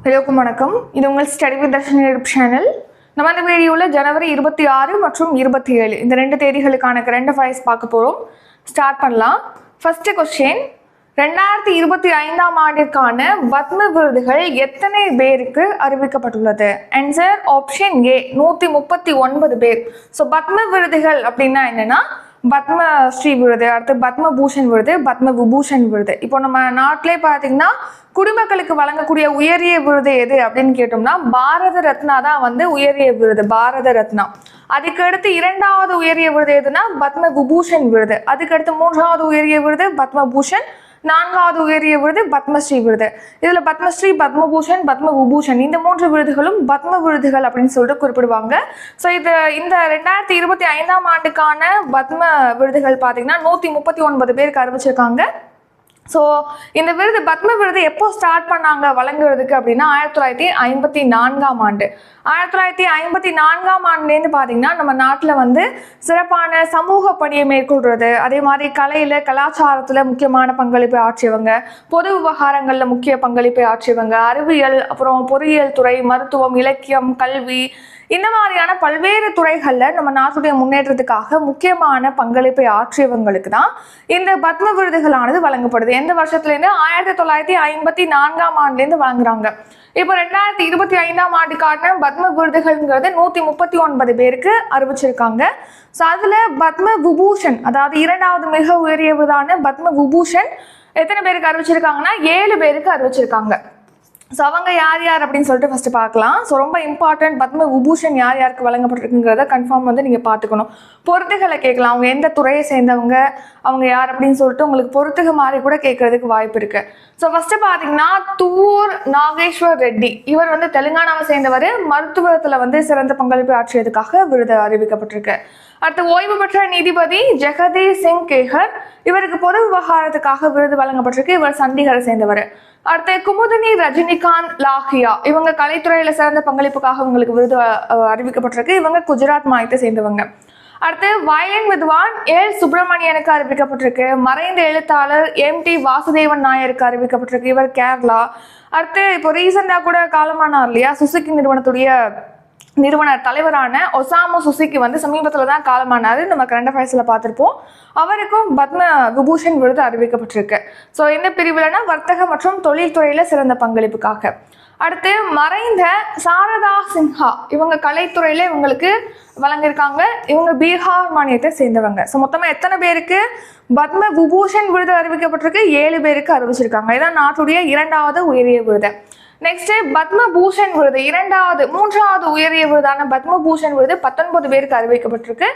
எல்லோருக்கும் வணக்கம். இது உங்கள் study with Darshini YouTube channel. நம்ம இந்த வீடியோவில் ஜனவரி 26 மற்றும் 27 இந்த 2 தேதிகளுக்கான கரண்ட் அஃபேர்ஸ் பார்க்க போகிறோம். ஸ்டார்ட் பண்ணலாம். ஃபர்ஸ்ட் கொஸ்டின், 2025ஆம் ஆண்டிற்கான பத்ம விருதுகள் எத்தனை பேருக்கு அறிவிக்கப்பட்டுள்ளது? ஆன்சர் ஆப்ஷன் ஏ 139 பேர். ஸோ பத்ம விருதுகள் அப்படின்னா என்னன்னா பத்ம ஸ்ரீ விருது, அடுத்து பத்ம பூஷன் விருது, பத்ம விபூஷன் விருது. இப்போ நம்ம நாட்டிலே பார்த்தீங்கன்னா குடிமக்களுக்கு வழங்கக்கூடிய உயரிய விருது எது அப்படின்னு கேட்டோம்னா பாரத ரத்னா தான் உயரிய விருது, பாரத ரத்னா. அதுக்கடுத்து 2வது உயரிய விருது எதுனா பத்ம விபூஷன் விருது. அதுக்கடுத்து 3வது உயரிய விருது பத்ம பூஷன், 4வது உயரிய விருது பத்மஸ்ரீ விருது. இதுல பத்மஸ்ரீ, பத்மபூஷன், பத்ம விபூஷன் இந்த 3 விருதுகளும் பத்ம விருதுகள் அப்படின்னு சொல்லிட்டு குறிப்பிடுவாங்க. ஸோ இந்த 2025ஆம் ஆண்டுக்கான பத்ம விருதுகள் பார்த்தீங்கன்னா 139 பேருக்கு அறிவிச்சிருக்காங்க. ஸோ இந்த விருது பத்ம விருது எப்போ ஸ்டார்ட் பண்ணாங்க வழங்குறதுக்கு அப்படின்னா 1954ஆம் ஆண்டு. 1954ஆம் ஆண்டுலேருந்து பார்த்தீங்கன்னா நம்ம நாட்டில் சிறப்பான சமூக பணியை மேற்கொள்றது, அதே மாதிரி கலையில் கலாச்சாரத்தில் முக்கியமான பங்களிப்பை ஆற்றியவங்க, பொது விவகாரங்களில் முக்கிய பங்களிப்பை ஆற்றியவங்க, அறிவியல், அப்புறம் பொறியியல் துறை, மருத்துவம், இலக்கியம், கல்வி இந்த மாதிரியான பல்வேறு துறைகளில் நம்ம நாட்டுடைய முன்னேற்றத்துக்காக முக்கியமான பங்களிப்பை ஆற்றியவங்களுக்கு தான் இந்த பத்ம விருதுகளானது வழங்கப்படுது. எந்த வருஷத்துலேருந்து 1954ஆம் ஆண்டுலேருந்து வழங்குறாங்க. இப்போ 2025ஆம் ஆண்டுக்கான பத்ம விருதுகள்ங்கிறது 139 பேருக்கு அறிவிச்சிருக்காங்க. ஸோ அதில் பத்ம விபூஷன், அதாவது 2வது மிக உயரிய விருதான பத்ம விபூஷன் எத்தனை பேருக்கு அறிவிச்சிருக்காங்கன்னா 7 பேருக்கு அறிவிச்சிருக்காங்க. ஸோ அவங்க யார் யார் அப்படின்னு சொல்லிட்டு ஃபர்ஸ்ட் பார்க்கலாம். ஸோ ரொம்ப இம்பார்ட்டன்ட், பத்ம விபூஷன் யார் யாருக்கு வழங்கப்பட்டிருக்குங்கிறத கன்ஃபார்ம் நீங்கள் பார்த்துக்கணும். பொறுத்துகளை கேட்கலாம், அவங்க எந்த துறையை சேர்ந்தவங்க, அவங்க யார் அப்படின்னு சொல்லிட்டு உங்களுக்கு பொறுத்துக மாதிரி கூட கேட்கறதுக்கு வாய்ப்பு இருக்கு. ஸோ ஃபர்ஸ்ட் பார்த்தீங்கன்னா துவூர் நாகேஸ்வர் ரெட்டி, இவர் தெலுங்கானாவை சேர்ந்தவர். மருத்துவத்தில் சிறந்த பங்களிப்பு ஆற்றியதுக்காக விருது அறிவிக்கப்பட்டிருக்கு. அடுத்து ஓய்வு பெற்ற நீதிபதி ஜெகதீஷ் சிங் கேகர், இவருக்கு பொது விவகாரத்துக்காக விருது வழங்கப்பட்டிருக்கு. இவர் சண்டிகரை சேர்ந்தவர். அடுத்து குமுதினி ரஜினிகாந்த் லாஹியா, இவங்க கலைத்துறையில சிறந்த பங்களிப்புக்காக இவங்களுக்கு விருது அறிவிக்கப்பட்டிருக்கு. இவங்க குஜராத் மாநிலத்தை சேர்ந்தவங்க. அடுத்து வயலின் வித்வான் எல் சுப்பிரமணியனுக்கு அறிவிக்கப்பட்டிருக்கு. மறைந்த எழுத்தாளர் MT வாசுதேவன் நாயருக்கு அறிவிக்கப்பட்டிருக்கு. இவர் கேரளா. அடுத்து இப்போ ரீசெண்டா கூட காலமானார் இல்லையா, சுசுகி நிறுவனர் தலைவரான ஒசாமு சுசுகி சமீபத்தில் தான் காலமானார். நம்ம கரண்ட் அஃபேர்ஸில் பார்த்துருப்போம். அவருக்கும் பத்ம விபூஷன் விருது அறிவிக்கப்பட்டிருக்கு. ஸோ இந்த பிரிவுலனா வர்த்தக மற்றும் தொழில்துறையில் சிறந்த பங்களிப்புக்காக. அடுத்து மறைந்த சாரதா சின்ஹா, இவங்க கலைத்துறையில் இவங்களுக்கு வழங்கியிருக்காங்க. இவங்க பீகார் மாநிலத்தை சேர்ந்தவங்க. ஸோ மொத்தமாக எத்தனை பேருக்கு பத்ம விபூஷன் விருது அறிவிக்கப்பட்டிருக்கு? 7 பேருக்கு அறிவிச்சிருக்காங்க. இதான் நாட்டுடைய 2வது உயரிய விருது. நெக்ஸ்ட் பத்ம பூஷன் விருது 3வது உயரிய விருதான பத்ம பூஷன் விருது 19 பேருக்கு அறிவிக்கப்பட்டிருக்கு.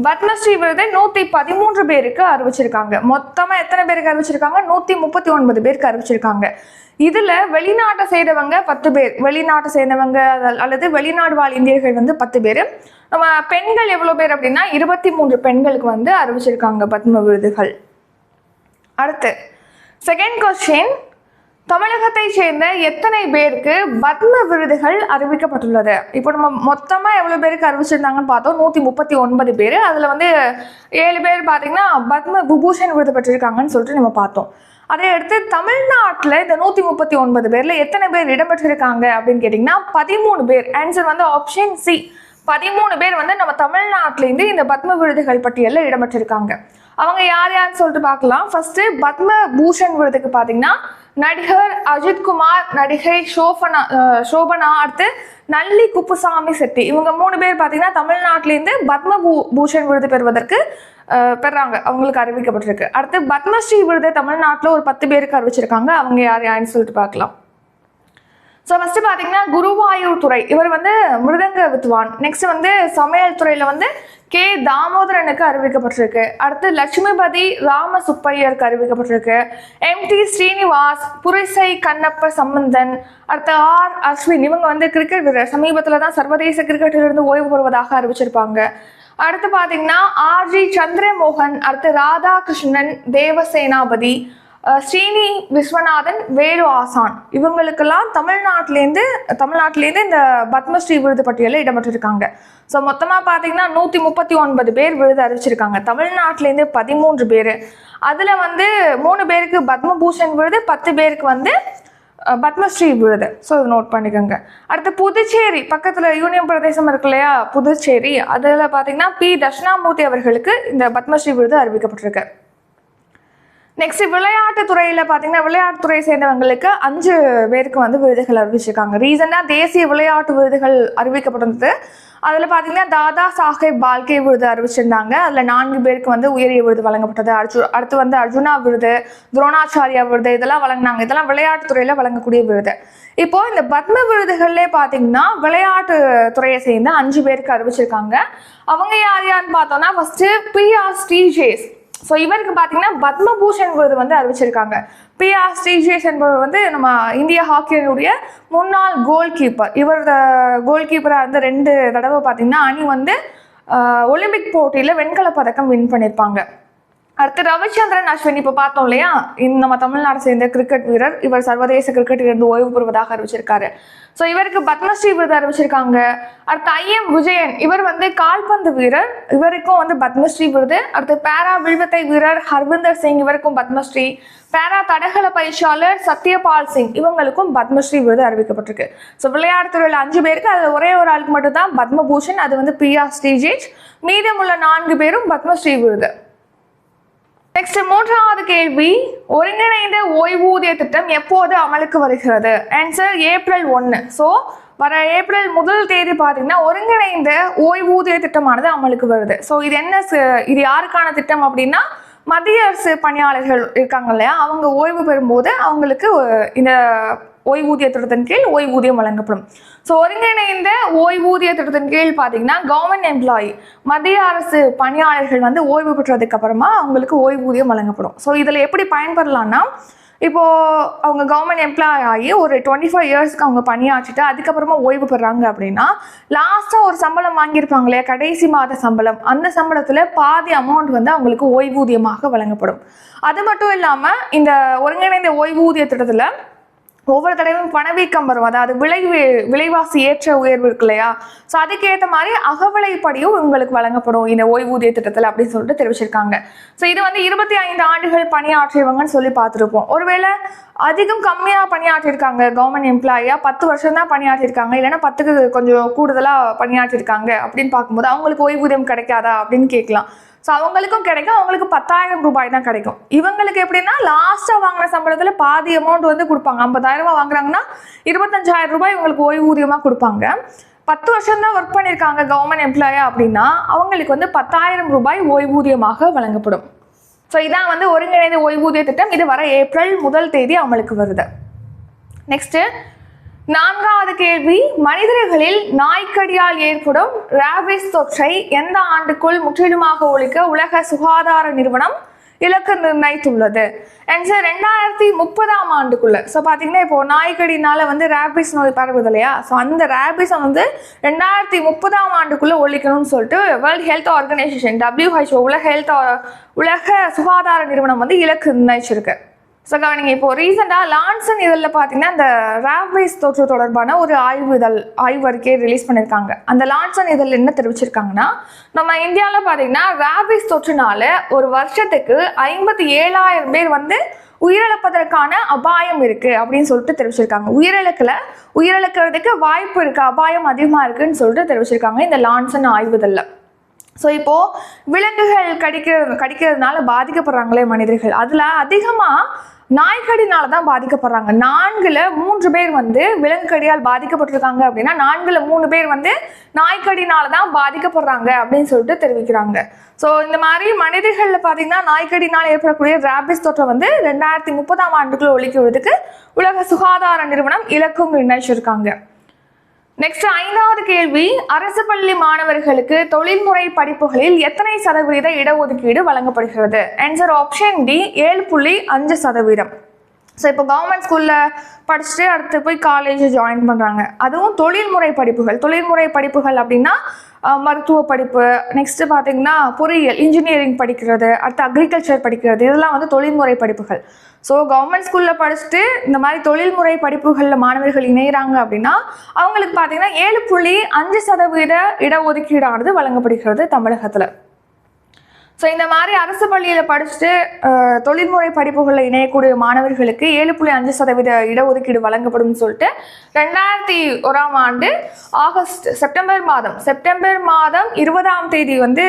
பத்மஸ்ரீ விருது 113 பேருக்கு அறிவிச்சிருக்காங்க. மொத்தமா எத்தனை பேருக்கு அறிவிச்சிருக்காங்க? 139 பேருக்கு அறிவிச்சிருக்காங்க. இதுல வெளிநாட்டை சேர்ந்தவங்க 10 பேர், வெளிநாட்டை சேர்ந்தவங்க அல்லது வெளிநாடு வாழ் இந்தியர்கள் 10 பேர். நம்ம பெண்கள் எவ்வளவு பேர் அப்படின்னா 23 பெண்களுக்கு அறிவிச்சிருக்காங்க பத்ம விருதுகள். அடுத்து செகண்ட் கொஸ்டின், தமிழகத்தை சேர்ந்த எத்தனை பேருக்கு பத்ம விருதுகள் அறிவிக்கப்பட்டுள்ளது? இப்போ நம்ம மொத்தமாக எவ்வளோ பேருக்கு அறிவிச்சிருந்தாங்கன்னு பார்த்தோம், 139 பேர். அதில் 7 பேர் பார்த்தீங்கன்னா பத்ம விபூஷன் விருது பெற்றிருக்காங்கன்னு சொல்லிட்டு நம்ம பார்த்தோம். அதை அடுத்து தமிழ்நாட்டில் இந்த 139 பேரில் எத்தனை பேர் இடம்பெற்றிருக்காங்க அப்படின்னு கேட்டிங்கன்னா 13 பேர். ஆன்சர் ஆப்ஷன் சி, 13 பேர் நம்ம தமிழ்நாட்டிலேருந்து இந்த பத்ம விருதுகள் பட்டியலில் இடம்பெற்றிருக்காங்க. அவங்க யார் யாருன்னு சொல்லிட்டு பார்க்கலாம். ஃபர்ஸ்ட் பத்ம பூஷன் விருதுக்கு பார்த்தீங்கன்னா நடிகர் அஜித் குமார், நடிகை சோபனா, அடுத்து நல்லி குப்புசாமி செட்டி, இவங்க 3 பேர் பார்த்தீங்கன்னா தமிழ்நாட்டிலேருந்து பத்ம பூஷன் விருது பெறாங்க, அவங்களுக்கு அறிவிக்கப்பட்டிருக்கு. அடுத்து பத்மஸ்ரீ விருது தமிழ்நாட்டில் ஒரு 10 பேருக்கு அறிவிச்சிருக்காங்க. அவங்க யார் யாருன்னு சொல்லிட்டு பார்க்கலாம். ஸோ ஃபர்ஸ்ட் பார்த்தீங்கன்னா குருவாயூர் துறை, இவர் மிருதங்க வித்வான். நெக்ஸ்ட் சமையல் துறையில் கே தாமோதரனுக்கு அறிவிக்கப்பட்டிருக்கு. அடுத்து லட்சுமிபதி ராம சுப்பையருக்கு அறிவிக்கப்பட்டிருக்கு. MT ஸ்ரீனிவாஸ், புரிசை கண்ணப்ப சம்பந்தன், அடுத்து R அஸ்வின், இவங்க கிரிக்கெட் வீரர். சமீபத்தில் தான் சர்வதேச கிரிக்கெட்டிலிருந்து ஓய்வு பெறுவதாக அறிவிச்சிருப்பாங்க. அடுத்து பார்த்தீங்கன்னா RG சந்திரமோகன், அடுத்து ராதாகிருஷ்ணன், தேவசேனாபதி, ஸ்ரீனி விஸ்வநாதன், வேலு ஆசான், இவங்களுக்கெல்லாம் தமிழ்நாட்டிலேருந்து இந்த பத்மஸ்ரீ விருது பட்டியலில் இடம்பெற்றிருக்காங்க. ஸோ மொத்தமாக பார்த்தீங்கன்னா 139 பேர் விருது அறிவிச்சிருக்காங்க. தமிழ்நாட்டிலேருந்து 13 பேர். அதில் 3 பேருக்கு பத்மபூஷன் விருது, 10 பேருக்கு பத்மஸ்ரீ விருது. ஸோ இது நோட் பண்ணிக்கோங்க. அடுத்து புதுச்சேரி பக்கத்தில் யூனியன் பிரதேசம் இருக்கு இல்லையா புதுச்சேரி, அதில் பார்த்தீங்கன்னா பி தட்சிணாமூர்த்தி அவர்களுக்கு இந்த பத்மஸ்ரீ விருது அறிவிக்கப்பட்டிருக்கு. நெக்ஸ்ட் விளையாட்டு துறையில் பார்த்தீங்கன்னா விளையாட்டுத்துறையை சேர்ந்தவங்களுக்கு 5 பேருக்கு வந்து விருதுகள் அறிவிச்சிருக்காங்க. ரீசெண்டாக தேசிய விளையாட்டு விருதுகள் அறிவிக்கப்பட்டிருந்தது. அதில் பார்த்தீங்கன்னா தாதா சாஹேப் பால்கே விருது அறிவிச்சிருந்தாங்க. அதில் 4 பேருக்கு வந்து உயரிய விருது வழங்கப்பட்டது. அடுத்து வந்து அர்ஜுனா விருது, துரோணாச்சாரியா விருது இதெல்லாம் வழங்கினாங்க. இதெல்லாம் விளையாட்டுத்துறையில் வழங்கக்கூடிய விருது. இப்போ இந்த பத்ம விருதுகள்லே பார்த்தீங்கன்னா விளையாட்டு துறையை சேர்ந்த 5 பேருக்கு அறிவிச்சிருக்காங்க. அவங்க யார் யாருன்னு பார்த்தோம்னா ஃபர்ஸ்ட் PR ஸ்ரீஜேஷ். ஸோ இவருக்கு பார்த்தீங்கன்னா பத்மபூஷன் விருது வந்து அறிவிச்சிருக்காங்க. PR ஸ்ரீஜேஷ் என்பவர் வந்து நம்ம இந்திய ஹாக்கியினுடைய முன்னாள் கோல் கீப்பர். இவர் கோல் கீப்பராக இருந்த 2 தடவை பார்த்தீங்கன்னா அணி வந்து ஒலிம்பிக் போட்டியில் வெண்கல பதக்கம் வின் பண்ணியிருப்பாங்க. அடுத்து ரவிச்சந்திரன் அஸ்வின் இப்போ பார்த்தோம் இல்லையா, நம்ம தமிழ்நாடு சேர்ந்த கிரிக்கெட் வீரர். இவர் சர்வதேச கிரிக்கெட்டில் இருந்து ஓய்வு பெறுவதாக அறிவிச்சிருக்காரு. ஸோ இவருக்கு பத்மஸ்ரீ விருது அறிவிச்சிருக்காங்க. அடுத்து IM விஜயன், இவர் வந்து கால்பந்து வீரர், இவருக்கும் வந்து பத்மஸ்ரீ விருது. அடுத்து பேரா வில்வித்தை வீரர் ஹர்விந்தர் சிங், இவருக்கும் பத்மஸ்ரீ. பேரா தடகள பயிற்சியாளர் சத்யபால் சிங், இவங்களுக்கும் பத்மஸ்ரீ விருது அறிவிக்கப்பட்டிருக்கு. ஸோ விளையாட்டுத்துறையில் 5 பேருக்கு, அது ஒரே ஒரு ஆளுக்கு மட்டும் தான் பத்மபூஷன், அது வந்து PR ஸ்ரீஜேஷ். மீதமுள்ள 4 பேரும் பத்மஸ்ரீ விருது. நெக்ஸ்ட் 3வது கேள்வி, ஒருங்கிணைந்த ஓய்வூதிய திட்டம் எப்போது அமலுக்கு வருகிறது? Answer April 1. ஸோ வர ஏப்ரல் 1 தேதி பார்த்தீங்கன்னா ஒருங்கிணைந்த ஓய்வூதிய திட்டமானது அமலுக்கு வருது. ஸோ இது என்ன, இது யாருக்கான திட்டம் அப்படின்னா மத்திய அரசு பணியாளர்கள் இருக்காங்க இல்லையா, அவங்க ஓய்வு பெறும்போது அவங்களுக்கு இந்த ஓய்வூதிய திட்டத்தின் கீழ் ஓய்வூதியம் வழங்கப்படும். ஸோ ஒருங்கிணைந்த ஓய்வூதிய திட்டத்தின் கீழ் பார்த்தீங்கன்னா கவர்மெண்ட் எம்ப்ளாயி, மத்திய அரசு பணியாளர்கள் வந்து ஓய்வு பெற்றதுக்கு அப்புறமா அவங்களுக்கு ஓய்வூதியம் வழங்கப்படும். ஸோ இதில் எப்படி பயன்பெறலாம்னா, இப்போது அவங்க கவர்மெண்ட் எம்ப்ளாய் ஆகி ஒரு 25 இயர்ஸ்க்கு அவங்க பணியாற்றிட்டு அதுக்கப்புறமா ஓய்வு பெறாங்க அப்படின்னா லாஸ்ட்டாக ஒரு சம்பளம் வாங்கியிருப்பாங்க இல்லையா, கடைசி மாத சம்பளம், அந்த சம்பளத்தில் பாதி அமௌண்ட் வந்து அவங்களுக்கு ஓய்வூதியமாக வழங்கப்படும். அது மட்டும் இல்லாமல் இந்த ஒருங்கிணைந்த ஓய்வூதிய திட்டத்தில் ஒவ்வொரு தடவையும் பணவீக்கம் வரும், அதாவது விலைவாசி ஏற்ற உயர்வு இருக்கு இல்லையா, ஸோ அதுக்கேற்ற மாதிரி அகவிலைப்படியும் உங்களுக்கு வழங்கப்படும் இந்த ஓய்வூதிய திட்டத்தில் அப்படின்னு சொல்லிட்டு தெரிவிச்சிருக்காங்க. ஸோ இது வந்து 25 ஆண்டுகள் பணியாற்றியவங்கன்னு சொல்லி பார்த்துருப்போம். ஒருவேளை அதிகம் கம்மியாக பணியாற்றிருக்காங்க, கவர்மெண்ட் எம்ப்ளாயியாக 10 வருஷம் தான் பணியாற்றிருக்காங்க, இல்லைன்னா 10க்கு கொஞ்சம் கூடுதலாக பணியாற்றிருக்காங்க அப்படின்னு பார்க்கும்போது அவங்களுக்கு ஓய்வூதியம் கிடைக்காதா அப்படின்னு கேட்கலாம். ஸோ அவங்களுக்கும் கிடைக்கும், அவங்களுக்கு 10,000 ரூபாய் தான் கிடைக்கும். இவங்களுக்கு எப்படின்னா லாஸ்ட்டாக வாங்கின சம்பளத்தில் பாதி அமௌண்ட் வந்து கொடுப்பாங்க. 50,000 வாங்குறாங்கன்னா 25,000 ரூபாய் இவங்களுக்கு ஓய்வூதியமாக கொடுப்பாங்க. 10 வருஷம் தான் ஒர்க் பண்ணியிருக்காங்க கவர்மெண்ட் எம்ப்ளாயா அப்படின்னா அவங்களுக்கு வந்து 10,000 ரூபாய் ஓய்வூதியமாக வழங்கப்படும். ஸோ இதான் வந்து ஒருங்கிணைந்த ஓய்வூதிய திட்டம். இது வர ஏப்ரல் 1 தேதி அமலுக்கு வருது. நெக்ஸ்ட்டு 4வது கேள்வி, மனிதர்களில் நாய்க்கடியால் ஏற்படும் ராபிஸ் தொற்றை எந்த ஆண்டுக்குள் முற்றிலுமாக ஒழிக்க உலக சுகாதார நிறுவனம் இலக்கு நிர்ணயித்துள்ளது? ஆன்சர் 2030ஆம் ஆண்டுக்குள்ள. ஸோ பார்த்தீங்கன்னா இப்போ நாய்க்கடினால வந்து ராபிஸ் நோய் பரவுது இல்லையா, ஸோ அந்த ராபிஸை வந்து 2030ஆம் ஆண்டுக்குள்ள ஒழிக்கணும்னு சொல்லிட்டு வேர்ல்ட் ஹெல்த் ஆர்கனைசேஷன் WHO உலக சுகாதார நிறுவனம் வந்து இலக்கு நிர்ணயிச்சிருக்கு. ஸோ கவனிங்க, இப்போ ரீசெண்டாக லான்சன் இதழில் பார்த்தீங்கன்னா இந்த ராபிஸ் தொற்று தொடர்பான ஒரு ஆய்வறிக்கையை ரிலீஸ் பண்ணியிருக்காங்க. அந்த லான்சன் இதழில் என்ன தெரிவிச்சிருக்காங்கன்னா, நம்ம இந்தியாவில் பார்த்தீங்கன்னா ராபிஸ் தொற்றுனால ஒரு வருஷத்துக்கு 57,000 பேர் வந்து உயிரிழப்பதற்கான அபாயம் இருக்குது அப்படின்னு சொல்லிட்டு தெரிவிச்சிருக்காங்க. உயிரிழக்கிறதுக்கு வாய்ப்பு இருக்குது, அபாயம் அதிகமாக இருக்குதுன்னு சொல்லிட்டு தெரிவிச்சிருக்காங்க இந்த லான்சன் ஆய்வுதலில். ஸோ இப்போது விலங்குகள் கடிக்கிறதுனால பாதிக்கப்படுறாங்களே மனிதர்கள், அதில் அதிகமாக நாய்க்கடினால தான் பாதிக்கப்படுறாங்க. 4ல் 3 பேர் வந்து விலங்கு கடியால் பாதிக்கப்பட்டிருக்காங்க அப்படின்னா 4ல் 3 பேர் வந்து நாய்க்கடினால தான் பாதிக்கப்படுறாங்க அப்படின்னு சொல்லிட்டு தெரிவிக்கிறாங்க. ஸோ இந்த மாதிரி மனிதர்களில் பார்த்தீங்கன்னா நாய்க்கடினால் ஏற்படக்கூடிய ராபிஸ் தொற்றை வந்து 2030ஆம் ஆண்டுக்குள்ள ஒழிக்கிறதுக்கு உலக சுகாதார நிறுவனம் இலக்கும் நிர்ணயிச்சிருக்காங்க. நெக்ஸ்ட் 5வது கேள்வி, அரசு பள்ளி மாணவர்களுக்கு தொழில்முறை படிப்புகளில் எத்தனை சதவீத இடஒதுக்கீடு வழங்கப்படுகிறது? Answer option D 7.5%. ஸோ இப்போ கவர்மெண்ட் ஸ்கூலில் படிச்சுட்டு அடுத்து போய் காலேஜ் ஜாயின் பண்ணுறாங்க, அதுவும் தொழில்முறை படிப்புகள் அப்படின்னா மருத்துவ படிப்பு, நெக்ஸ்ட்டு பார்த்தீங்கன்னா பொறியியல் இன்ஜினியரிங் படிக்கிறது, அடுத்து அக்ரிகல்ச்சர் படிக்கிறது, இதெல்லாம் வந்து தொழில்முறை படிப்புகள். ஸோ கவர்மெண்ட் ஸ்கூலில் படிச்சுட்டு இந்த மாதிரி தொழில்முறை படிப்புகளில் மாணவர்கள் இணைகிறாங்க அப்படின்னா அவங்களுக்கு பார்த்தீங்கன்னா 7.5% இடஒதுக்கீடானது வழங்கப்படுகிறது தமிழகத்தில். ஸோ இந்த மாதிரி அரசு பள்ளியில் படிச்சுட்டு தொழில்முறை படிப்புகளில் இணையக்கூடிய மாணவர்களுக்கு 7.5% இடஒதுக்கீடு வழங்கப்படும் சொல்லிட்டு 2001ஆம் ஆண்டு செப்டம்பர் மாதம் 20ஆம் தேதி வந்து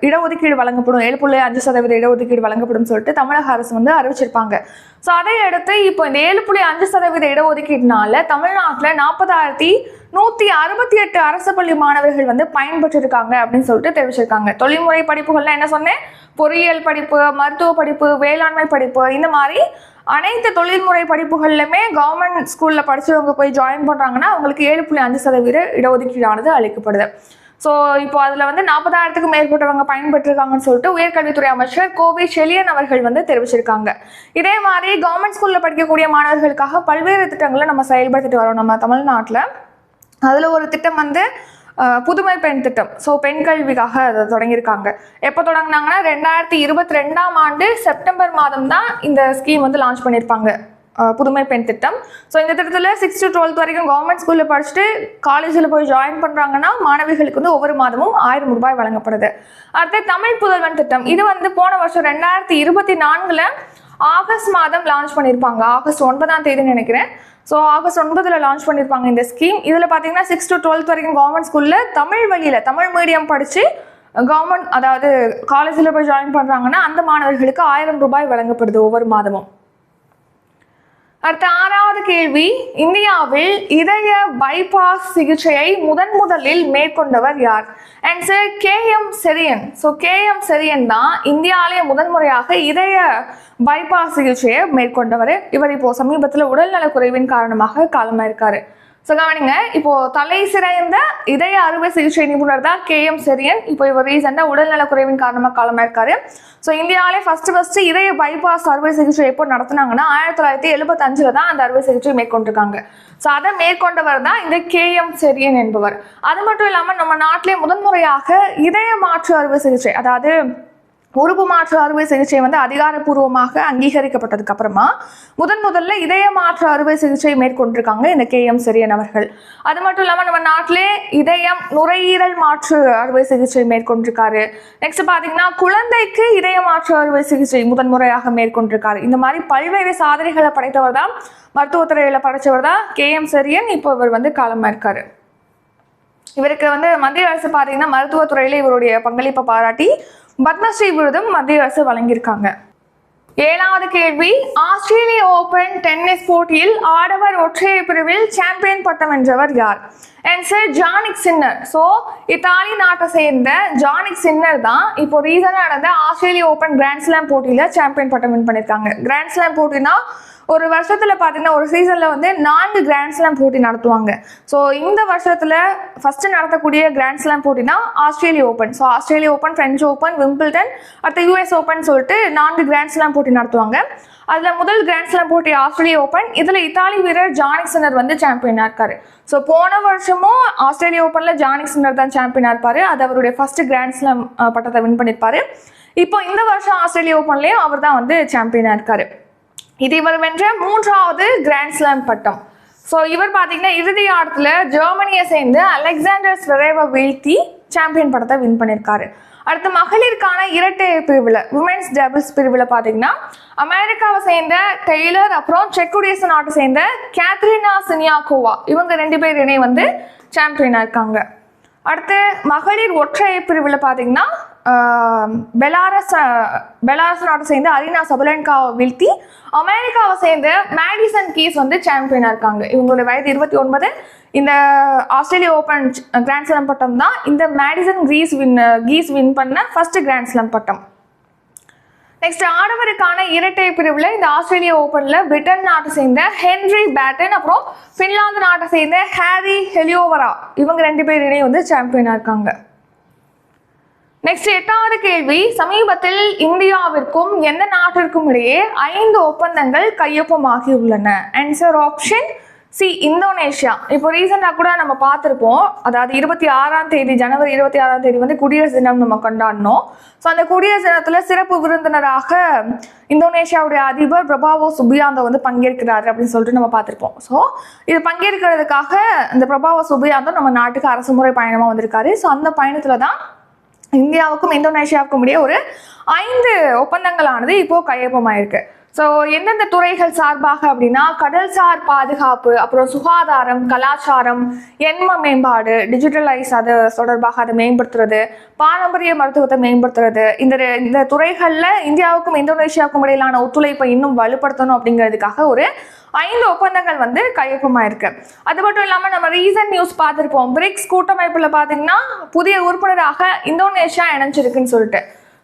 இடஒதுக்கீடு வழங்கப்படும், 7.5% இடஒதுக்கீடு வழங்கப்படும் சொல்லிட்டு தமிழக அரசு வந்து அறிவிச்சிருப்பாங்க. ஸோ அதை அடுத்து இப்போ இந்த 7.5% இடஒதுக்கீடுனால தமிழ்நாட்டில் 40,168 அரசு பள்ளி மாணவர்கள் வந்து பயன்பெற்றிருக்காங்க அப்படின்னு சொல்லிட்டு தெரிவிச்சிருக்காங்க. தொழில்முறை படிப்புகள்லாம் என்ன சொன்னேன், பொறியியல் படிப்பு, மருத்துவ படிப்பு, வேளாண்மை படிப்பு, இந்த மாதிரி அனைத்து தொழில்முறை படிப்புகள்லையுமே கவர்மெண்ட் ஸ்கூலில் படிச்சவங்க போய் ஜாயின் பண்ணுறாங்கன்னா அவங்களுக்கு 7.5% இடஒதுக்கீடானது அளிக்கப்படுது. ஸோ இப்போ அதில் வந்து 40,000க்கும் மேற்பட்டவங்க பயன்பெற்றிருக்காங்கன்னு சொல்லிட்டு உயர்கல்வித்துறை அமைச்சர் கோவை செழியன் அவர்கள் வந்து தெரிவிச்சிருக்காங்க. இதே மாதிரி கவர்மெண்ட் ஸ்கூலில் படிக்கக்கூடிய மாணவர்களுக்காக பல்வேறு திட்டங்களை நம்ம செயல்படுத்திட்டு வரோம் நம்ம தமிழ்நாட்டில். அதில் ஒரு திட்டம் வந்து புதுமை பெண் திட்டம். ஸோ பெண் கல்விக்காக அதை தொடங்கியிருக்காங்க. எப்போ தொடங்கினாங்கன்னா 2022ஆம் ஆண்டு செப்டம்பர் மாதம் தான் இந்த ஸ்கீம் வந்து லான்ச் பண்ணியிருப்பாங்க, புதுமை பெண் திட்டம். ஸோ இந்த திட்டத்தில் 6th to 12th வரைக்கும் கவர்மெண்ட் ஸ்கூலில் படிச்சுட்டு காலேஜில் போய் ஜாயின் பண்ணுறாங்கன்னா மாணவிகளுக்கு வந்து ஒவ்வொரு மாதமும் 1000 ரூபாய் வழங்கப்படுது. அடுத்து தமிழ் புதல்வன் திட்டம். இது வந்து போன வருஷம் 2024 ஆகஸ்ட் மாதம் லான்ச் பண்ணியிருப்பாங்க. ஆகஸ்ட் 9ஆம் தேதின்னு நினைக்கிறேன். ஸோ ஆகஸ்ட் 9 லான்ச் பண்ணியிருப்பாங்க இந்த ஸ்கீம். இதில் பார்த்தீங்கன்னா 6th to 12th வரைக்கும் கவர்மெண்ட் ஸ்கூலில் தமிழ் வழியில் தமிழ் மீடியம் படித்து கவர்மெண்ட் அதாவது காலேஜில் போய் ஜாயின் பண்ணுறாங்கன்னா அந்த மாணவர்களுக்கு 1000 ரூபாய் வழங்கப்படுது ஒவ்வொரு மாதமும். அடுத்த 6வது கேள்வி, இந்தியாவில் இதய பைபாஸ் சிகிச்சையை முதலில் மேற்கொண்டவர் யார்? Answer KM Cherian. So KM Cherian தான் இந்தியாவிலே முதன்முறையாக இதய பைபாஸ் சிகிச்சையை மேற்கொண்டவர். இவர் இப்போ சமீபத்தில் உடல்நலக்குறைவின் காரணமாக காலமாயிருக்காரு. ஸோ கவனிங்க, இப்போ தலை சிறந்த இதய அறுவை சிகிச்சை நிபுணர் தான் KM செரியன். இப்போ இவர் ரீசெண்டாக உடல்நலக்குறைவின் காரணமாக காலமாயிருக்காரு. ஸோ இந்தியாவிலே ஃபர்ஸ்ட் இதய பைபாஸ் அறுவை சிகிச்சை எப்போ நடத்தினாங்கன்னா 1975 தான் அந்த அறுவை சிகிச்சை மேற்கொண்டிருக்காங்க. ஸோ அதை மேற்கொண்டவர் தான் இந்த KM செரியன் என்பவர். அது மட்டும் இல்லாமல் நம்ம நாட்டிலே முதன்முறையாக இதய மாற்று அறுவை சிகிச்சை, அதாவது உறுப்பு மாற்று அறுவை சிகிச்சை வந்து அதிகாரப்பூர்வமாக அங்கீகரிக்கப்பட்டதுக்கு அப்புறமா முதல்ல இதய மாற்று அறுவை சிகிச்சை மேற்கொண்டிருக்காங்க இந்த KM செரியன் அவர்கள். அது மட்டும் இல்லாமல் நம்ம நாட்டிலே இதயம் நுரையீரல் மாற்று அறுவை சிகிச்சை மேற்கொண்டிருக்காரு. நெக்ஸ்ட் பார்த்தீங்கன்னா குழந்தைக்கு இதய மாற்று அறுவை சிகிச்சை முதன்முறையாக மேற்கொண்டிருக்காரு. இந்த மாதிரி பல்வேறு சாதனைகளை படைத்தவர் தான், மருத்துவத்துறையில் படித்தவர் தான் KM செரியன். இப்போ இவர் வந்து காலமாயிருக்காரு. இவருக்கு வந்து மத்திய அரசு பார்த்தீங்கன்னா மருத்துவத்துறையில் இவருடைய பங்களிப்பை பாராட்டி பத்மஸ்ரீ விருதும் மத்திய அரசு வழங்கியிருக்காங்க. 7வது கேள்வி, ஆஸ்திரேலிய ஓபன் டென்னிஸ் போட்டியில் ஆடவர் ஒற்றையர் பிரிவில் சாம்பியன் பட்டம் வென்றவர் யார்? Answer Jannik Sinner. So Italy நாட்டை சேர்ந்த ஜானிக் சின்னர் தான் இப்போ ரீசனாக நடந்த ஆஸ்திரேலிய ஓபன் கிராண்ட் ஸ்லாம் போட்டியில் சாம்பியன் பட்டம் வின் பண்ணியிருக்காங்க. கிராண்ட் ஸ்லாம் போட்டினா ஒரு வருஷத்தில் பார்த்தீங்கன்னா ஒரு சீசனில் வந்து 4 கிராண்ட் ஸ்லாம் போட்டி நடத்துவாங்க. ஸோ இந்த வருஷத்தில் ஃபஸ்ட்டு நடத்தக்கூடிய கிராண்ட் ஸ்லாம் போட்டினா ஆஸ்திரேலிய ஓப்பன். ஸோ ஆஸ்திரேலிய ஓப்பன், ஃப்ரெஞ்ச் ஓப்பன், விம்பிள்டன், அடுத்த US ஓப்பன் சொல்லிட்டு 4 கிராண்ட் ஸ்லாம் போட்டி நடத்துவாங்க. அதில் முதல் கிராண்ட் ஸ்லாம் போட்டி ஆஸ்திரேலிய ஓப்பன். இதில் இத்தாலி வீரர் ஜானிக் சின்னர் வந்து சாம்பியனாக இருக்காரு. ஸோ போன வருஷமும் ஆஸ்திரேலிய ஓப்பனில் ஜானிக் சின்னர் தான் சாம்பியனாக இருப்பார். அது அவருடைய ஃபர்ஸ்ட் கிராண்ட் ஸ்லாம் பட்டத்தை வின் பண்ணியிருப்பாரு. இப்போ இந்த வருஷம் ஆஸ்திரேலிய ஓப்பன்லேயும் அவர் தான் வந்து சாம்பியனாக இருக்காரு. இது இவர் வென்ற 3வது கிராண்ட் ஸ்லாம் பட்டம். ஸோ இவர் பார்த்தீங்கன்னா இறுதி ஆட்டத்தில் ஜெர்மனியை சேர்ந்து அலெக்சாண்டர் ஸ்வெரேவை வீழ்த்தி சாம்பியன் பட்டத்தை வின் பண்ணியிருக்காரு. அடுத்து மகளிருக்கான இரட்டையர் பிரிவில் விமென்ஸ் டபுள்ஸ் பிரிவில் பார்த்தீங்கன்னா அமெரிக்காவை சேர்ந்த டெய்லர், அப்புறம் செக் குடியரசு நாட்டை சேர்ந்த கேத்ரினா சினியாகோவா, இவங்க 2 பேர் இணை வந்து சாம்பியனாக இருக்காங்க. அடுத்து மகளிர் ஒற்றையர் பிரிவில் பார்த்தீங்கன்னா பெலாரஸ் நாட்டை சேர்ந்த அரினா சபலன்காவை வீழ்த்தி அமெரிக்காவை சேர்ந்த மேடிசன் கீஸ் வந்து சாம்பியனாக இருக்காங்க. இவங்களுடைய வயது 29. இந்த ஆஸ்திரேலிய ஓப்பன் கிராண்ட் ஸ்லாம் பட்டம் தான் இந்த மேடிசன் கீஸ் வின் பண்ண ஃபர்ஸ்ட் கிராண்ட் ஸ்லாம் பட்டம். நெக்ஸ்ட் ஆடவருக்கான இரட்டை பிரிவில் இந்த ஆஸ்திரேலிய ஓப்பனில் பிரிட்டன் நாட்டை சேர்ந்த ஹென்ரி பேட்டன், அப்புறம் பின்லாந்து நாட்டை சேர்ந்த ஹாரி ஹெலியோவரா, இவங்க 2 பேர் இடையே வந்து சாம்பியனாக இருக்காங்க. நெக்ஸ்ட் 8வது கேள்வி, சமீபத்தில் இந்தியாவிற்கும் எந்த நாட்டிற்கும் இடையே 5 ஒப்பந்தங்கள் கையொப்பமாகி உள்ளன? Answer option C Indonesia. இப்போ ரீசெண்டாக கூட நம்ம பார்த்துருப்போம், அதாவது 26ஆம் தேதி ஜனவரி 26ஆம் தேதி வந்து குடியரசு தினம் நம்ம கொண்டாடினோம். ஸோ அந்த குடியரசு தினத்தில் சிறப்பு விருந்தினராக இந்தோனேஷியாவுடைய அதிபர் பிரபாவோ சுபியாந்தோ வந்து பங்கேற்கிறாரு அப்படின்னு சொல்லிட்டு நம்ம பார்த்துருப்போம். ஸோ இது பங்கேற்கிறதுக்காக இந்த பிரபாவோ சுபியாந்தோ நம்ம நாட்டுக்கு அரசுமுறை பயணமாக வந்திருக்காரு. ஸோ அந்த பயணத்தில் தான் இந்தியாவுக்கும் இந்தோனேஷியாவுக்கும் இடையே ஒரு 5 ஒப்பந்தங்களானது இப்போ கையொப்பமாயிருக்கு. ஸோ எந்தெந்த துறைகள் சார்பாக அப்படின்னா கடல்சார் பாதுகாப்பு, அப்புறம் சுகாதாரம், கலாச்சாரம், எண்ம மேம்பாடு, டிஜிட்டலைஸ் அது தொடர்பாக அதை மேம்படுத்துறது, பாரம்பரிய மருத்துவத்தை மேம்படுத்துறது, இந்த துறைகளில் இந்தியாவுக்கும் இந்தோனேஷியாவுக்கும் இடையிலான ஒத்துழைப்பை இன்னும் வலுப்படுத்தணும் அப்படிங்கிறதுக்காக ஒரு 5 ஒப்பந்தங்கள் வந்து கையொப்பமாயிருக்கு. அது மட்டும் இல்லாமல் நம்ம ரீசன்ட் நியூஸ் பார்த்துருப்போம், பிரிக்ஸ் கூட்டமைப்பில் பார்த்தீங்கன்னா புதிய உறுப்பினராக இந்தோனேஷியா இணைஞ்சிருக்குன்னு சொல்லிட்டு.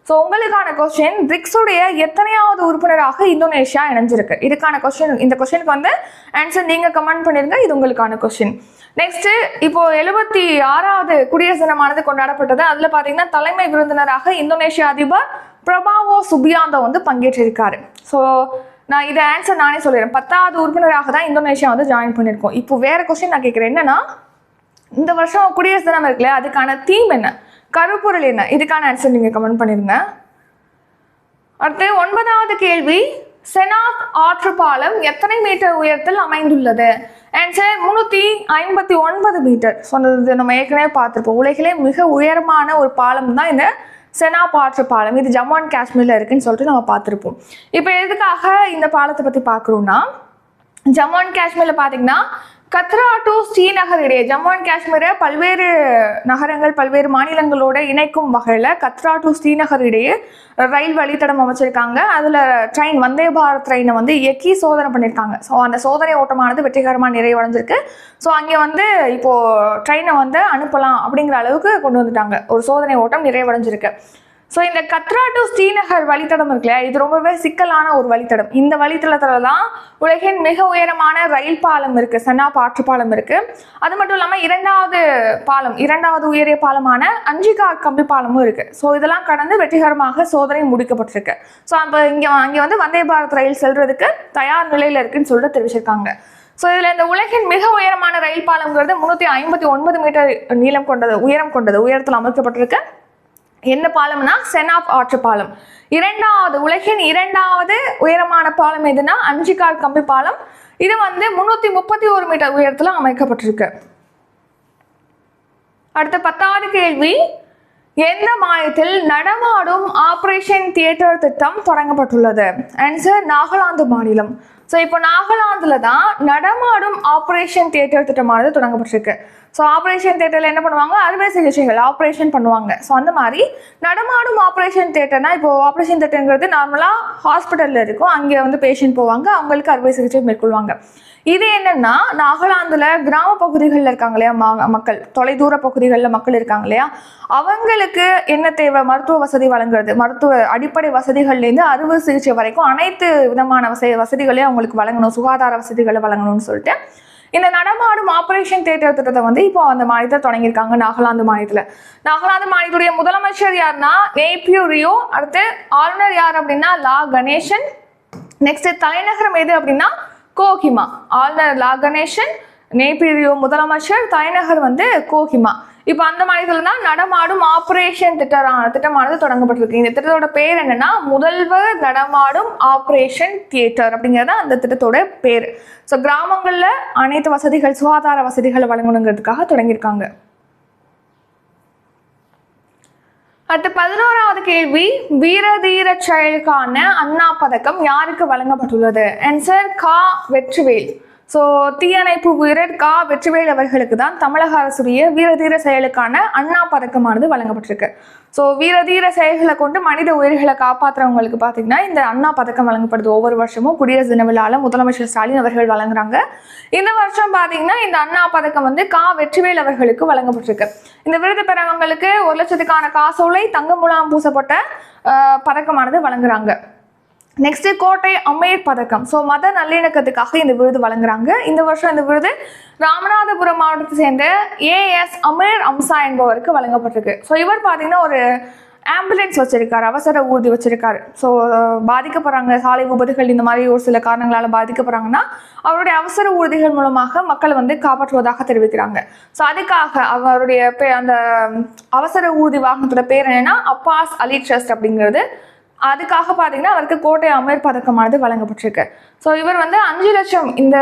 ஸோ உங்களுக்கான கொஸ்டின், பிரிக்ஸுடைய எத்தனையாவது உறுப்பினராக இந்தோனேஷியா இணைஞ்சிருக்கு? இதுக்கான கொஸ்டின், இந்த கொஸ்டினுக்கு வந்து ஆன்சர் நீங்கள் கமெண்ட் பண்ணிருங்க. இது உங்களுக்கான கொஸ்டின். நெக்ஸ்ட், இப்போ 76வது குடியரசு தினமானது கொண்டாடப்பட்டது. அதில் பார்த்தீங்கன்னா தலைமை விருந்தினராக இந்தோனேஷியா அதிபர் பிரபாவோ சுபியாந்தோ வந்து பங்கேற்றிருக்காரு. ஸோ நான் இதை ஆன்சர் நானே சொல்லிடுறேன். 10வது உறுப்பினராக தான் இந்தோனேஷியா வந்து ஜாயின் பண்ணியிருக்கோம். இப்போ வேற கொஸ்டின் நான் கேட்குறேன், என்னன்னா இந்த வருஷம் குடியரசு தினம் இருக்குல்ல, அதுக்கான தீம் என்ன, கருப்பொருள் என்ன? இதுக்கான ஆன்சர் நீங்கள் கமெண்ட் பண்ணிடுங்க. அடுத்து 9வது கேள்வி, செனாப் ஆற்று பாலம் எத்தனை மீட்டர் உயரத்தில் அமைந்துள்ளது? Answer 359 meter. சொன்னது நம்ம ஏற்கனவே பார்த்துருப்போம். உலகிலே மிக உயரமான ஒரு பாலம் தான் இந்த செனாப் ஆற்று பாலம். இது ஜம்மு அண்ட் காஷ்மீரில் இருக்குன்னு சொல்லிட்டு நம்ம பார்த்துருப்போம். இப்போ எதுக்காக இந்த பாலத்தை பற்றி பார்க்குறோம்னா, ஜம்மு அண்ட் காஷ்மீரில் பார்த்தீங்கன்னா கத்ரா டு ஸ்ரீநகர் இடையே, ஜம்மு அண்ட் காஷ்மீரை பல்வேறு நகரங்கள் பல்வேறு மாநிலங்களோட இணைக்கும் வகையில் கத்ரா டு ஸ்ரீநகர் இடையே ரயில் வழித்தடம் அமைச்சிருக்காங்க. அதில் ட்ரெயின், வந்தே பாரத் ட்ரெயினை வந்து இயக்கி சோதனை பண்ணியிருக்காங்க. ஸோ அந்த சோதனை ஓட்டமானது வெற்றிகரமாக நிறைவடைஞ்சிருக்கு. ஸோ அங்கே வந்து இப்போது ட்ரெயினை வந்து அனுப்பலாம் அப்படிங்கிற அளவுக்கு கொண்டு வந்துட்டாங்க. ஒரு சோதனை ஓட்டம் நிறைவடைஞ்சிருக்கு. ஸோ இந்த கத்ரா டு ஸ்ரீநகர் வழித்தடம் இருக்குல்லையா, இது ரொம்பவே சிக்கலான ஒரு வழித்தடம். இந்த வழித்தடத்தில் தான் உலகின் மிக உயரமான ரயில் பாலம் இருக்குது, செனாப் ஆற்று பாலம் இருக்குது. அது மட்டும் இல்லாமல் இரண்டாவது உயரிய பாலமான அஞ்சிகாட் கம்பி பாலமும் இருக்குது. ஸோ இதெல்லாம் கடந்து வெற்றிகரமாக சோதனை முடிக்கப்பட்டிருக்கு. ஸோ அப்போ அங்கே வந்து வந்தே பாரத் ரயில் செல்றதுக்கு தயார் நிலையில் இருக்குன்னு சொல்லிட்டு தெரிவிச்சிருக்காங்க. ஸோ இதில் இந்த உலகின் மிக உயரமான ரயில் பாலம்ங்கிறது 359 மீட்டர் உயரம் கொண்டது, உயரத்தில் அமைக்கப்பட்டிருக்கு. என்ன பாலம்னா செனாப் ஆற்று பாலம். உலகின் இரண்டாவது உயரமான பாலம் எதுனா அஞ்சிகாட் கம்பி பாலம். இது வந்து 331 மீட்டர் உயரத்தில் அமைக்கப்பட்டிருக்கு. அடுத்த 10வது கேள்வி, எந்த மாநிலத்தில் நடமாடும் ஆபரேஷன் தியேட்டர் திட்டம் தொடங்கப்பட்டுள்ளது? ஆன்சர் நாகாலாந்து மாநிலம். ஸோ இப்போ நாகாலாந்தில் தான் நடமாடும் ஆப்ரேஷன் தியேட்டர் திட்டமானது தொடங்கப்பட்டிருக்கு. ஸோ ஆப்ரேஷன் தியேட்டரில் என்ன பண்ணுவாங்க, அறுவை சிகிச்சைகள் ஆப்ரேஷன் பண்ணுவாங்க. ஸோ அந்த மாதிரி நடமாடும் ஆப்ரேஷன் தியேட்டர்னா, இப்போ ஆப்ரேஷன் தியேட்டருங்கிறது நார்மலாக ஹாஸ்பிட்டலில் இருக்கும். அங்கே வந்து பேஷண்ட் போவாங்க, அவங்களுக்கு அறுவை சிகிச்சை மேற்கொள்வாங்க. இது என்னன்னா, நாகாலாந்தில் கிராம பகுதிகளில் இருக்காங்க இல்லையா மக்கள், தொலைதூர பகுதிகளில் மக்கள் இருக்காங்க இல்லையா, அவங்களுக்கு என்ன தேவை, மருத்துவ வசதி வழங்குறது, மருத்துவ அடிப்படை வசதிகள்லேருந்து அறுவை சிகிச்சை வரைக்கும் அனைத்து விதமான வசதிகளையும் அவங்களுக்கு வழங்கணும், சுகாதார வசதிகளை வழங்கணும்னு சொல்லிட்டு இந்த நடமாடும் ஆபரேஷன் தியேட்டர் திட்டத்தை வந்து இப்போ அந்த மாநிலத்தை தொடங்கியிருக்காங்க, நாகாலாந்து மாநிலத்தில். நாகாலாந்து மாநிலத்துடைய முதலமைச்சர் யாருன்னா நெய்பியூ ரியோ. அடுத்து ஆளுநர் யார் அப்படின்னா லா கணேசன். நெக்ஸ்ட் தலைநகரம் எது அப்படின்னா கோஹிமா. ஆளுநர் லா கணேசன், நெய்பியூ ரியோ முதலமைச்சர், தலைநகர் வந்து கோஹிமா. இப்போ அந்த மாநிலத்தில் தான் நடமாடும் ஆப்ரேஷன் திட்டமானது தொடங்கப்பட்டிருக்கு. இந்த திட்டத்தோட பேர் என்னன்னா முதல்வர் நடமாடும் ஆப்ரேஷன் தியேட்டர் அப்படிங்கிறது அந்த திட்டத்தோட பேர். ஸோ கிராமங்களில் அனைத்து வசதிகள், சுகாதார வசதிகளை வழங்கணுங்கிறதுக்காக தொடங்கியிருக்காங்க. அடுத்து 11வது கேள்வி, வீரதீர செயலுக்கான அண்ணா பதக்கம் யாருக்கு வழங்கப்பட்டுள்ளது? ஆன்சர் கா வெற்றிவேல். ஸோ தீயணைப்பு வீரர் கா வெற்றிவேல் அவர்களுக்கு தான் தமிழக அரசுடைய வீரதீர செயலுக்கான அண்ணா பதக்கமானது வழங்கப்பட்டிருக்கு. ஸோ வீரதீர செயல்களை கொண்டு மனித உயிர்களை காப்பாற்றுறவங்களுக்கு பார்த்தீங்கன்னா இந்த அண்ணா பதக்கம் வழங்கப்படுது. ஒவ்வொரு வருஷமும் குடியரசு தின விழாவில் முதலமைச்சர் ஸ்டாலின் அவர்கள் வழங்குறாங்க. இந்த வருஷம் பார்த்தீங்கன்னா இந்த அண்ணா பதக்கம் வந்து கா வெற்றிவேல் அவர்களுக்கு வழங்கப்பட்டிருக்கு. இந்த விருது பெறவங்களுக்கு 1 லட்சத்துக்கான காசோலை, தங்க முலாம் பூசப்பட்ட பதக்கமானது வழங்குறாங்க. நெக்ஸ்ட் கோட்டை அமீர் பதக்கம். ஸோ மத நல்லிணக்கத்துக்காக இந்த விருது வழங்குறாங்க. இந்த வருஷம் இந்த விருது ராமநாதபுரம் மாவட்டத்தை சேர்ந்த ஏஎஸ் அமீர் அம்சா என்பவருக்கு வழங்கப்பட்டிருக்கு. ஸோ இவர் பார்த்தீங்கன்னா ஒரு ஆம்புலன்ஸ் வச்சிருக்காரு, அவசர ஊர்தி வச்சிருக்காரு. ஸோ பாதிக்கப்படுறாங்க, சாலை விபத்துகள் இந்த மாதிரி ஒரு சில காரணங்களால் பாதிக்கப்படுறாங்கன்னா அவருடைய அவசர ஊர்திகள் மூலமாக மக்களை வந்து காப்பாற்றுவதாக தெரிவிக்கிறாங்க. ஸோ அதுக்காக அவருடைய அந்த அவசர ஊர்தி வாகனத்தோட பேர் என்னன்னா அப்பாஸ் அலி ட்ரஸ்ட் அப்படிங்கிறது. அதுக்காக பார்த்தீங்கன்னா அவருக்கு கோட்டை அமீர் பதக்கமானது வழங்கப்பட்டிருக்கு. ஸோ இவர் வந்து 5 லட்சம், இந்த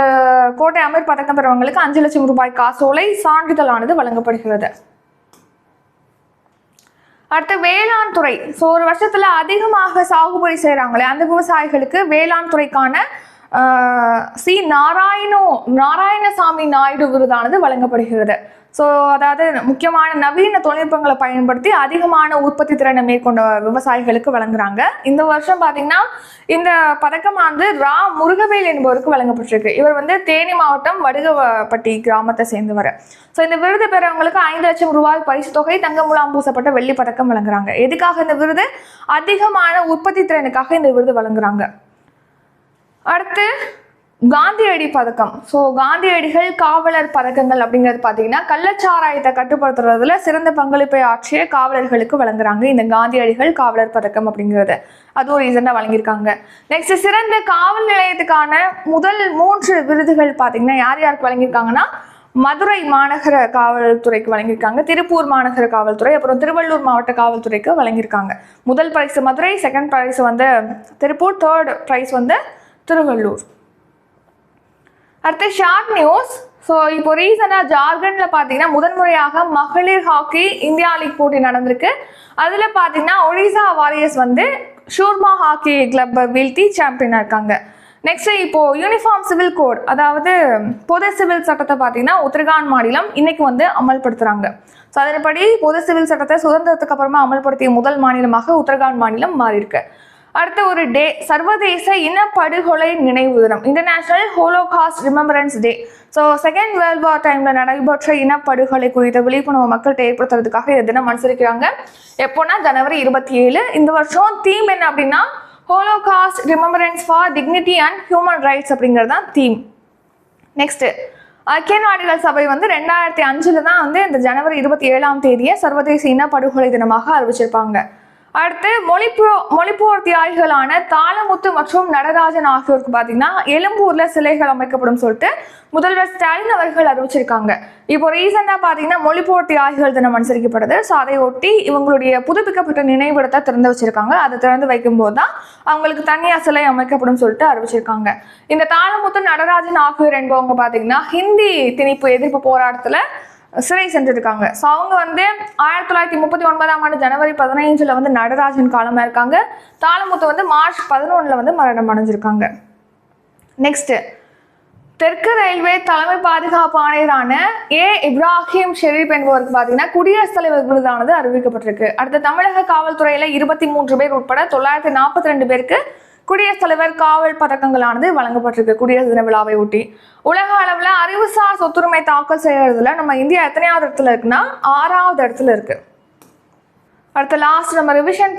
கோட்டை அமீர் பதக்கம் பெறவங்களுக்கு 5 லட்சம் ரூபாய் காசோலை சான்றிதழானது வழங்கப்படுகிறது. அடுத்து வேளாண் துறை. ஸோ ஒரு வருஷத்துல அதிகமாக சாகுபடி செய்கிறாங்களே அந்த விவசாயிகளுக்கு வேளாண் துறைக்கான சி நாராயணசாமி நாயுடு விருதானது வழங்கப்படுகிறது. ஸோ அதாவது முக்கியமான நவீன தொழில்நுட்பங்களை பயன்படுத்தி அதிகமான உற்பத்தி திறனை மேற்கொண்ட விவசாயிகளுக்கு வழங்குறாங்க. இந்த வருஷம் பார்த்தீங்கன்னா இந்த பதக்கமானது ரா முருகவேல் என்பவருக்கு வழங்கப்பட்டிருக்கு. இவர் தேனி மாவட்டம் வடுகப்பட்டி கிராமத்தை சேர்ந்தவர். ஸோ இந்த விருது பெறவங்களுக்கு 5 லட்சம் ரூபாய் பரிசு தொகை, தங்க முலாம் பூசப்பட்ட வெள்ளி பதக்கம் வழங்குறாங்க. எதுக்காக இந்த விருது? அதிகமான உற்பத்தி திறனுக்காக இந்த விருது வழங்குறாங்க. அடுத்து காந்தியடி பதக்கம். ஸோ காந்தியடிகள் காவலர் பதக்கங்கள் அப்படிங்கிறது பார்த்தீங்கன்னா கள்ளச்சாராயத்தை கட்டுப்படுத்துறதுல சிறந்த பங்களிப்பை ஆற்றிய காவலர்களுக்கு வழங்குறாங்க இந்த காந்தியடிகள் காவலர் பதக்கம் அப்படிங்கிறது. அதுவும் ரீசெண்டாக வழங்கியிருக்காங்க. நெக்ஸ்ட் சிறந்த காவல் நிலையத்துக்கான முதல் 3 விருதுகள் பார்த்தீங்கன்னா யார் யாருக்கு வழங்கியிருக்காங்கன்னா மதுரை மாநகர காவல்துறைக்கு வழங்கியிருக்காங்க, திருப்பூர் மாநகர காவல்துறை, அப்புறம் திருவள்ளூர் மாவட்ட காவல்துறைக்கு வழங்கியிருக்காங்க. முதல் prize Madurai, second prize Tiruppur, third prize Tiruvallur. அடுத்து ஷார்ட் நியூஸ். ஸோ இப்போ ரீசெண்டாக ஜார்க்கண்டில் பார்த்தீங்கன்னா முதன்முறையாக மகளிர் ஹாக்கி இந்தியா லீக் போட்டி நடந்திருக்கு. அதில் பார்த்தீங்கன்னா ஒடிசா வாரியர்ஸ் ஷூர்மா ஹாக்கி கிளப்பை வீழ்த்தி சாம்பியனாக இருக்காங்க. நெக்ஸ்ட் இப்போ யூனிஃபார்ம் சிவில் கோட், அதாவது பொது சிவில் சட்டத்தை பார்த்தீங்கன்னா உத்தரகாண்ட் மாநிலம் இன்னைக்கு அமல்படுத்துறாங்க. ஸோ அதன்படி பொது சிவில் சட்டத்தை சுதந்திரத்துக்கு அப்புறமா அமல்படுத்திய முதல் மாநிலமாக உத்தரகாண்ட் மாநிலம் மாறி இருக்கு. அடுத்த ஒரு டே, சர்வதேச இனப்படுகொலை நினைவு தினம், இன்டர்நேஷனல் ஹோலோகாஸ்ட் ரிமெம்பரன்ஸ் டே. ஸோ செகண்ட் வேர்ல்ட் வார் டைம்ல நடைபெற்ற இனப்படுகொலை குறித்த விழிப்புணர்வு மக்கள்கிட்ட ஏற்படுத்துறதுக்காக இந்த தினம் அனுசரிக்கிறாங்க. எப்போனா ஜனவரி 27. இந்த வருஷம் தீம் என்ன அப்படின்னா holocaust remembrance for dignity and human rights அப்படிங்கிறது தான் தீம். நெக்ஸ்ட் ஐக்கிய நாடுகள் சபை 2005 தான் இந்த ஜனவரி 27ஆம் தேதியை சர்வதேச இனப்படுகொலை தினமாக அறிவிச்சிருப்பாங்க. அடுத்து மொழிப்போர் தியாகிகளான தாளமுத்து மற்றும் நடராஜன் ஆகியோருக்கு பார்த்தீங்கன்னா எழும்பூர்ல சிலைகள் அமைக்கப்படும் சொல்லிட்டு முதல்வர் ஸ்டாலின் அவர்கள் அறிவிச்சிருக்காங்க. இப்போ ரீசெண்டாக பார்த்தீங்கன்னா மொழிப்போர் தியாகிகள் தினம் அனுசரிக்கப்படுது. ஸோ அதை ஒட்டி இவங்களுடைய புதுப்பிக்கப்பட்ட நினைவிடத்தை திறந்து வச்சிருக்காங்க. அதை திறந்து வைக்கும்போது தான் அவங்களுக்கு தனியார் சிலை அமைக்கப்படும் சொல்லிட்டு அறிவிச்சிருக்காங்க. இந்த தாளமுத்து நடராஜன் ஆகியோர் என்பவங்க பார்த்தீங்கன்னா ஹிந்தி திணிப்பு எதிர்ப்பு போராட்டத்தில் சிறை சென்றிருக்காங்க. ஸோ அவங்க 1939ஆம் ஆண்டு ஜனவரி 15 நடராஜன் காலமாக இருக்காங்க. தாளமுத்து மார்ச் 11 மரணம் அடைஞ்சிருக்காங்க. நெக்ஸ்ட் தெற்கு ரயில்வே தலைமை பாதுகாப்பு ஆணையரான இப்ராஹிம் ஷெரீப் என்பவருக்கு பார்த்தீங்கன்னா குடியரசுத் தலைவர் விருதானது அறிவிக்கப்பட்டிருக்கு. அடுத்த தமிழக காவல்துறையில 23 பேர் உட்பட 942 பேருக்கு குடியரசுத் தலைவர் காவல் பதக்கங்களானது வழங்கப்பட்டிருக்கு குடியரசு தின விழாவை ஒட்டி. உலக அளவில் அறிவுசார் சொத்துரிமை தாக்கல் செய்யறதுல நம்ம இந்தியா எத்தனையாவது இடத்துல இருக்குன்னா 6வது இடத்துல இருக்கு. அடுத்த லாஸ்ட் நம்ம ரிவிஷன்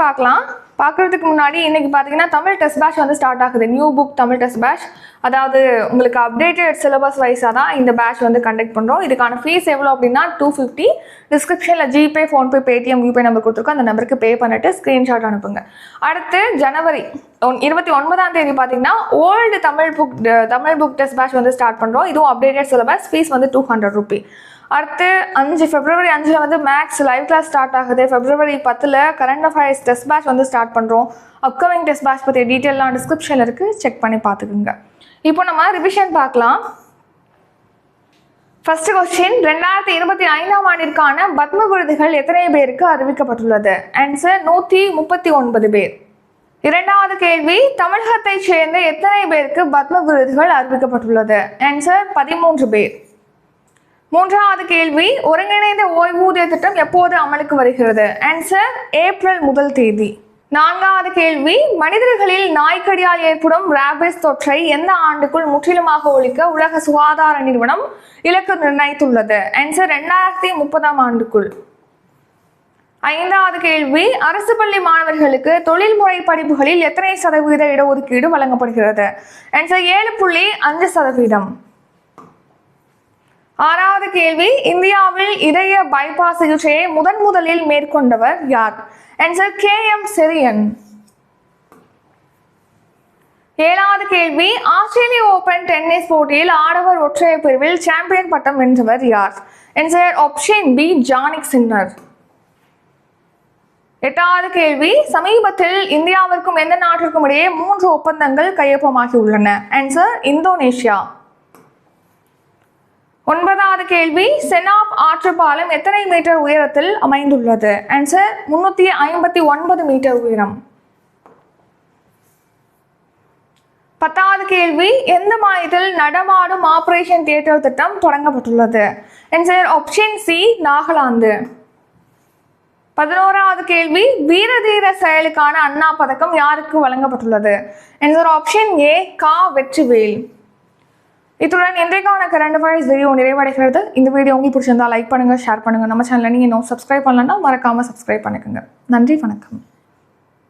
பார்க்கறதுக்கு முன்னாடி இன்னைக்கு பார்த்தீங்கன்னா தமிழ் டெஸ்ட் பேட்ச் ஸ்டார்ட் ஆகுது. New book Tamil test batch, அதாவது உங்களுக்கு அப்டேட்டட் சிலபஸ் வைஸாக தான் இந்த பேட்ச் கண்டக்ட் பண்ணுறோம். இதுக்கான ஃபீஸ் எவ்வளோ அப்படின்னா 250. டிஸ்கிரிப்ஷனில் GPay, PhonePe, Paytm, YouPay number கொடுத்துருக்கோம். அந்த நம்பருக்கு பே பண்ணிட்டு ஸ்க்ரீன்ஷாட் அனுப்புங்க. அடுத்து ஜனவரி 29ஆம் தேதி பார்த்தீங்கன்னா old Tamil book test batch start பண்ணுறோம். இதுவும் அப்டேட்டட் சிலபஸ், ஃபீஸ் 200 ரூபி. அடுத்து February 5 maths live class start ஆகுது. February 10 current affairs test batch start பண்ணுறோம். அப்கமிங் டெஸ்ட் பேட்ச் பற்றிய டீட்டெயிலாம் டிஸ்கிரிப்ஷனில் இருக்குது, செக் பண்ணி பார்த்துக்குங்க. இப்போ நம்ம ரிவிஷன் பார்க்கலாம். ஃபர்ஸ்ட் கொஸ்டின், 2025ஆம் ஆண்டிற்கான பத்ம விருதுகள் எத்தனை பேருக்கு அறிவிக்கப்பட்டுள்ளது? ஆன்சர் 139 பேர். இரண்டாவது கேள்வி, தமிழகத்தை சேர்ந்த எத்தனை பேருக்கு பத்ம விருதுகள் அறிவிக்கப்பட்டுள்ளது? ஆன்சர் 13 பேர். மூன்றாவது கேள்வி, ஒருங்கிணைந்த ஓய்வூதிய திட்டம் எப்போது அமலுக்கு வருகிறது? ஆன்சர் ஏப்ரல் 1 தேதி. நான்காவது கேள்வி, மனிதர்களில் நாய்க்கடியால் ஏற்படும் ராபிஸ் தொற்றை எந்த ஆண்டுக்குள் முற்றிலுமாக ஒழிக்க உலக சுகாதார நிறுவனம் இலக்கு நிர்ணயித்துள்ளது? ஆன்சர் 2030ஆம் ஆண்டுக்குள். ஐந்தாவது கேள்வி, அரசு பள்ளி மாணவர்களுக்கு தொழில்முறை படிப்புகளில் எத்தனை சதவீத இடஒதுக்கீடு வழங்கப்படுகிறது? ஆன்சர் 7.5%. ஆறாவது கேள்வி, இந்தியாவில் இதய பைபாஸ் சிகிச்சையை முதலில் மேற்கொண்டவர் யார்? Answer KM Cherian. ஏழாவது கேள்வி, ஆஸ்திரேலிய ஓபன் டென்னிஸ் போட்டியில் ஆடவர் ஒற்றையர் பிரிவில் சாம்பியன் பட்டம் வென்றவர் யார்? Answer option B Jannik Sinner. எட்டாவது கேள்வி, சமீபத்தில் இந்தியாவிற்கும் எந்த நாட்டிற்கும் இடையே 3 ஒப்பந்தங்கள் கையொப்பமாகி உள்ளன? Answer Indonesia. 9வது கேள்வி, செனாப் ஆற்று பாலம் எத்தனை மீட்டர் உயரத்தில் அமைந்துள்ளது? ஆன்சர் 359 மீட்டர் உயரம். 10வது கேள்வி, எந்த மாநிலத்தில் நடமாடும் ஆபரேஷன் தியேட்டர் திட்டம் தொடங்கப்பட்டுள்ளது? Answer option C, Nagaland. 11வது கேள்வி, வீரதீர செயலுக்கான அண்ணா பதக்கம் யாருக்கு வழங்கப்பட்டுள்ளது? ஆன்சர் ஆப்ஷன் ஏ, கா வெற்றிவேல். இத்துடன் இன்றைக்கான கரண்ட் அஃபேர்ஸ் வீடியோ நிறைவடைகிறது. இந்த வீடியோ உங்களுக்கு பிடிச்சிருந்தா லைக் பண்ணுங்க, ஷேர் பண்ணுங்க. நம்ம சேனலை நீங்க இன்னும் சப்ஸ்கிரைப் பண்ணலன்னா மறக்காம சப்ஸ்கிரைப் பண்ணிக்கோங்க. நன்றி, வணக்கம்.